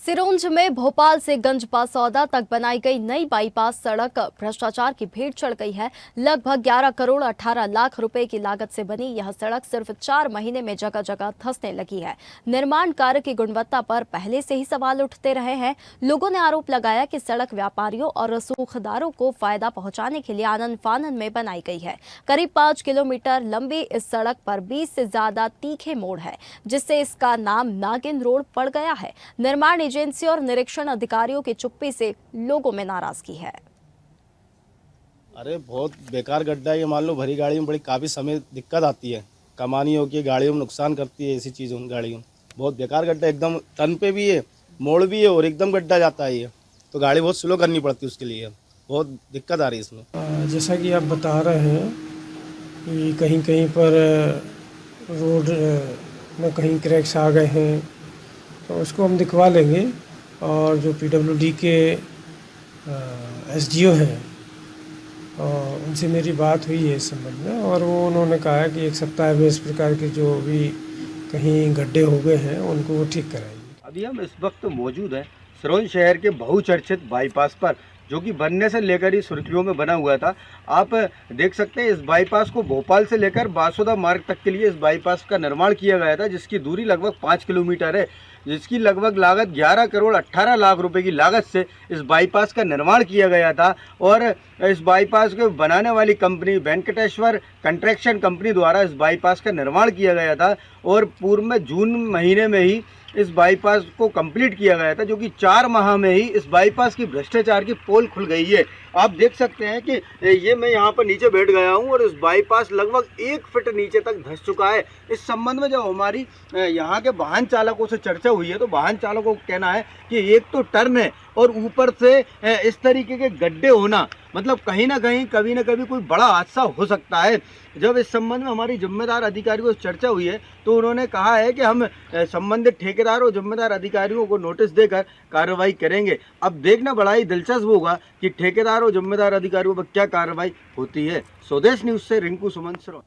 सिरोंज में भोपाल से गंजपासौदा तक बनाई गई नई बाईपास सड़क भ्रष्टाचार की भेंट चढ़ गई है। लगभग 11 करोड़ 18 लाख रुपए की लागत से बनी यह सड़क सिर्फ 4 महीने में जगह जगह धंसने लगी है। निर्माण कार्य की गुणवत्ता पर पहले से ही सवाल उठते रहे हैं। लोगों ने आरोप लगाया कि सड़क व्यापारियों और रसूखदारों को फायदा पहुंचाने के लिए आनन फानन में बनाई गई है। करीब 5 किलोमीटर लंबी इस सड़क पर 20 से ज्यादा तीखे मोड़ है, जिससे इसका नाम नागिन रोड पड़ गया है। निर्माण एजेंसी और निरीक्षण अधिकारियों की चुप्पी से लोगों में नाराजगी है। अरे बहुत बेकार गड्ढा है ये। मान लो भरी गाड़ी में बड़ी काफ़ी समय दिक्कत आती है, कमानियों की गाड़ियों में नुकसान करती है ऐसी चीज़ उन गाड़ियों में। बहुत बेकार गड्ढा, एकदम टर्न पे भी है, मोड़ भी है और एकदम गड्ढा जाता है ये, तो गाड़ी बहुत स्लो करनी पड़ती है उसके लिए। बहुत दिक्कत आ रही है इसमें। जैसा कि आप बता रहे हैं कि कहीं कहीं पर रोड में कहीं क्रैक्स आ गए हैं, तो उसको हम दिखवा लेंगे। और जो पीडब्ल्यूडी के एसडीओ हैं, उनसे मेरी बात हुई है इस संबंध में, और वो उन्होंने कहा है कि एक सप्ताह में इस प्रकार के जो भी कहीं गड्ढे हो गए हैं उनको वो ठीक कराएंगे। अभी हम इस वक्त मौजूद हैं सिरोंज शहर के बहुचर्चित बाईपास पर, जो कि बनने से लेकर ही सुर्खियों में बना हुआ था। आप देख सकते हैं इस बाईपास को भोपाल से लेकर बासोदा मार्ग तक के लिए इस बाईपास का निर्माण किया गया था, जिसकी दूरी लगभग 5 किलोमीटर है, जिसकी लगभग लागत 11 करोड़ 18 लाख रुपए की लागत से इस बाईपास का निर्माण किया गया था। और इस बाईपास को बनाने वाली कंपनी वेंकटेश्वर कंस्ट्रक्शन कंपनी द्वारा इस बाईपास का निर्माण किया गया था और पूर्व में जून महीने में ही इस बाईपास को कंप्लीट किया गया था, जो कि 4 माह में ही इस बाईपास की भ्रष्टाचार की पोल खुल गई है। आप देख सकते हैं कि ये मैं यहाँ पर नीचे बैठ गया हूँ और इस बाईपास लगभग 1 फीट नीचे तक धंस चुका है। इस संबंध में जब हमारी यहाँ के वाहन चालकों से चर्चा हुई है, तो वाहन चालकों को कहना है कि एक तो टर्न है और ऊपर से इस तरीके के गड्ढे होना, मतलब कहीं ना कहीं कभी ना कभी कोई बड़ा हादसा हो सकता है। जब इस संबंध में हमारी जिम्मेदार अधिकारियों से चर्चा हुई है, तो उन्होंने कहा है कि हम संबंधित ठेकेदार और जिम्मेदार अधिकारियों को नोटिस देकर कार्रवाई करेंगे। अब देखना बड़ा ही दिलचस्प होगा कि ठेकेदार और जिम्मेदार अधिकारियों पर क्या कार्रवाई होती है। स्वदेश न्यूज़ से रिंकू सुमन सिरोंज।